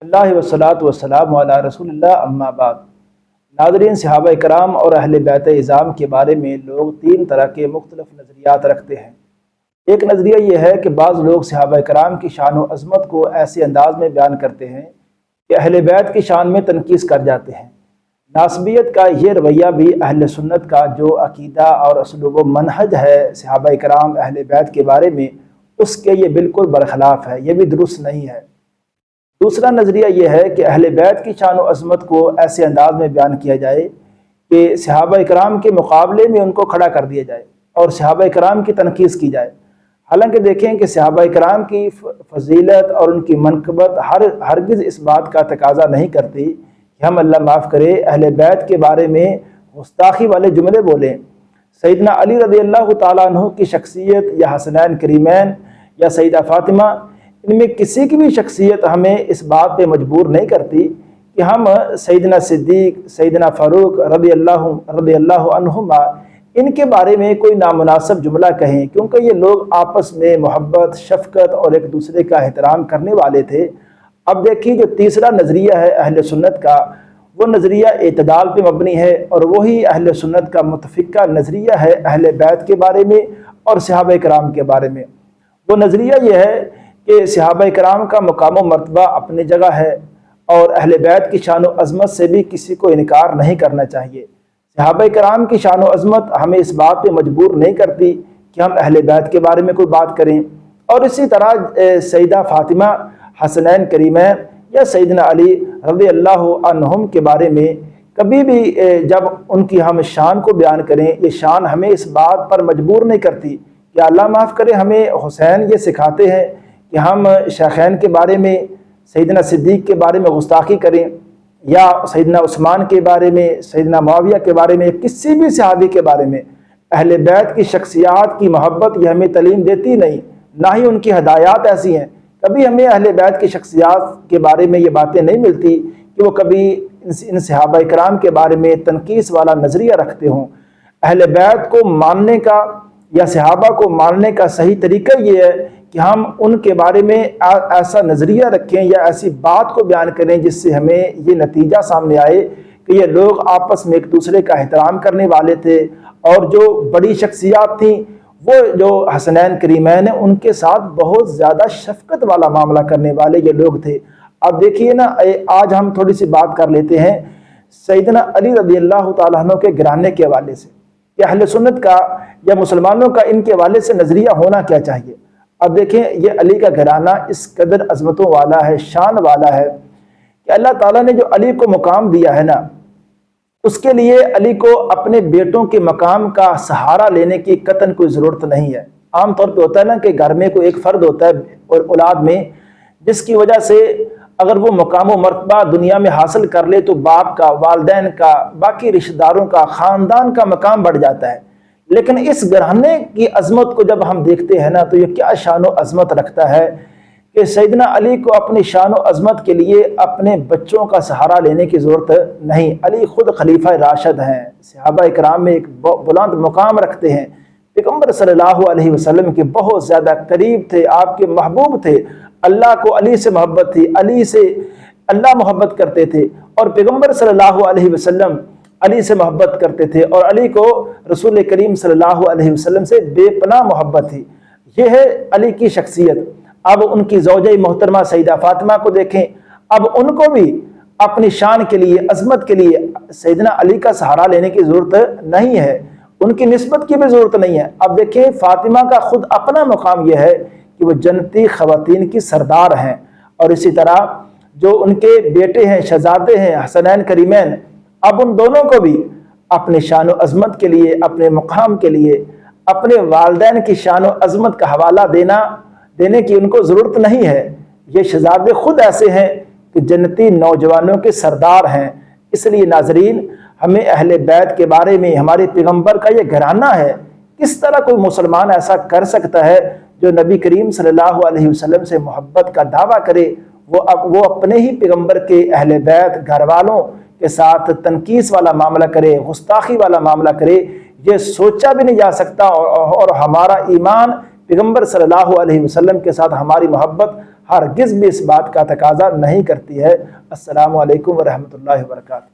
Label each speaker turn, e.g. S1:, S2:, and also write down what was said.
S1: اللہ वस्सलातु वस्सलामु अला रसूलिल्लाह अम्मा बाद। नाज़रीन, सहाबा कराम और अहले बैत इज़ाम के बारे में लोग तीन तरह के मुख्तलिफ नज़रियात रखते हैं। एक नज़रिया ये है कि बाज़ लोग सहाबा कराम की शान व अज़मत को ऐसे अंदाज में बयान करते हैं कि अहले बैत की शान में तनकीस कर जाते हैं। नासबियत का ये रवैया भी अहले सुन्नत का जो अकीदा और असलूब व मनहज है सहाबा कराम अहले बैत के बारे में, उसके ये बिल्कुल बरखिलाफ़ है, ये भी दुरुस्त नहीं है। दूसरा नज़रिया यह है कि अहले बैत की शान व अज़मत को ऐसे अंदाज में बयान किया जाए कि सहाबा कराम के मुकाबले में उनको खड़ा कर दिया जाए और सहाबा कराम की तनकीस की जाए। हालांकि देखें कि सहाबा कराम की फजीलत और उनकी मनकबत हरगिज़ इस बात का तकाजा नहीं करती कि हम, अल्लाह माफ़ करे, अहले बैत के बारे में गुस्ताखी वाले जुमले बोलें। सैयदना अली रज़ियल्लाहु ताला अन्हु की शख्सियत या हसनैन करीमैन या सैयदा फ़ातिमा, इनमें किसी की भी शख्सियत हमें इस बात पे मजबूर नहीं करती कि हम सैयदना सिद्दीक़, सैयदना फ़ारूक रज़ियल्लाहु अन्हुमा, इनके बारे में कोई नामुनासिब जुमला कहें, क्योंकि ये लोग आपस में मोहब्बत, शफ़क़त और एक दूसरे का एहतराम करने वाले थे। अब देखिए, जो तीसरा नज़रिया है अहले सुन्नत का, वो नज़रिया एतदाल पे मबनी है और वही अहले सुन्नत का मुतफ़िक़ा नज़रिया है अहले बैत के बारे में और सहाबा कराम के बारे में। वो नज़रिया ये है कि सहाबा कराम का मकाम व मर्तबा अपनी जगह है और अहले बैत की शान व अज़मत से भी किसी को इनकार नहीं करना चाहिए। सहाबा कराम की शान व अज़मत हमें इस बात पे मजबूर नहीं करती कि हम अहले बैत के बारे में कोई बात करें। और इसी तरह सैयदा फ़ातिमा, हसनैन करीमैन या सैयदना अली रज़ियल्लाहु अन्हुम के बारे में कभी भी जब उनकी हम शान को बयान करें, ये शान हमें इस बात पर मजबूर नहीं करती कि अल्लाह माफ़ करे, हमें हुसैन ये सिखाते हैं कि हम शेखैन के बारे में, सैयदना सिद्दीक़ के बारे में गुस्ताखी करें या सैयदना उस्मान के बारे में, सैयदना मुआविया के बारे में, किसी भी सहाबी के बारे में अहले बैत की शख्सियात की मोहब्बत ये हमें तलीम देती नहीं, ना ही उनकी हदायत ऐसी हैं। कभी हमें अहले बैत की शख्सियात के बारे में ये बातें नहीं मिलती कि वो कभी इन सहाबा कराम के बारे में तनकीस वाला नज़रिया रखते हों। अहले बैत को मानने का या सहाबा को मानने का सही तरीका ये है कि हम उनके बारे में ऐसा नज़रिया रखें या ऐसी बात को बयान करें जिससे हमें ये नतीजा सामने आए कि ये लोग आपस में एक दूसरे का एहतराम करने वाले थे और जो बड़ी शख्सियात थीं, वो जो हसनैन करीमैन हैं, उनके साथ बहुत ज़्यादा शफ़क़त वाला मामला करने वाले ये लोग थे। अब देखिए ना, आज हम थोड़ी सी बात कर लेते हैं सैयदना अली रज़ियल्लाहु ताला अन्हु के घराने के हवाले से कि अहले सुन्नत का या मुसलमानों का इनके हवाले से नज़रिया होना क्या चाहिए। अब देखें, ये अली का घराना इस कदर अज़मतों वाला है, शान वाला है कि अल्लाह ताला ने जो अली को मुकाम दिया है ना, उसके लिए अली को अपने बेटों के मकाम का सहारा लेने की कतन कोई ज़रूरत नहीं है। आम तौर पे होता है ना कि घर में कोई एक फ़र्द होता है और औलाद में, जिसकी वजह से अगर वो मकाम व मर्तबा दुनिया में हासिल कर ले तो बाप का, वालिदैन का, बाकी रिश्तेदारों का, ख़ानदान का मकाम बढ़ जाता है। लेकिन इस घराने की अज़मत को जब हम देखते हैं ना, तो ये क्या शान व अज़मत रखता है कि सैयदना अली को अपनी शान व अज़मत के लिए अपने बच्चों का सहारा लेने की ज़रूरत नहीं। अली ख़ुद खलीफा राशिद हैं, सहाबा कराम में एक बुलंद मुकाम रखते हैं, पैगम्बर सल्लल्लाहु अलैहि वसल्लम के बहुत ज़्यादा करीब थे, आपके महबूब थे। अल्लाह को अली से मोहब्बत थी, अली से अल्लाह मोहब्बत करते थे और पैगम्बर सल्लल्लाहु अलैहि वसल्लम अली से मोहब्बत करते थे और अली को रसूल करीम सल्लल्लाहु अलैहि वसल्लम से बेपनाह मोहब्बत थी। ये है अली की शख्सियत। अब उनकी ज़ौजा मोहतरमा सैयदा फ़ातिमा को देखें, अब उनको भी अपनी शान के लिए, अज़मत के लिए सैयदना अली का सहारा लेने की ज़रूरत नहीं है, उनकी निस्बत की भी ज़रूरत नहीं है। अब देखें, फ़ातिमा का ख़ुद अपना मुकाम यह है कि वो जन्नती ख़वातीन की सरदार हैं और इसी तरह जो उनके बेटे हैं, शहज़ादे हैं, हसनैन करीमैन, अब उन दोनों को भी अपने शान व अज़मत के लिए, अपने मुकाम के लिए, अपने वालिदैन की शान व अज़मत का हवाला देने की उनको ज़रूरत नहीं है। ये शहज़ादे ख़ुद ऐसे हैं कि जन्नती नौजवानों के सरदार हैं। इसलिए नाज़रीन, हमें अहले बैत के बारे में, हमारे पैगम्बर का ये घराना है, किस तरह कोई मुसलमान ऐसा कर सकता है जो नबी करीम सल्लल्लाहु अलैहि वसल्लम से मोहब्बत का दावा करे, वो अपने ही पैगम्बर के अहले बैत घर वालों के साथ तनकीस वाला मामला करे, गुस्ताखी वाला मामला करे। ये सोचा भी नहीं जा सकता और हमारा ईमान पैगम्बर सल्लल्लाहु अलैहि वसल्लम के साथ हमारी मोहब्बत ہرگز بھی اس بات کا تقاضا نہیں کرتی ہے۔ السلام علیکم ورحمۃ اللہ وبرکاتہ۔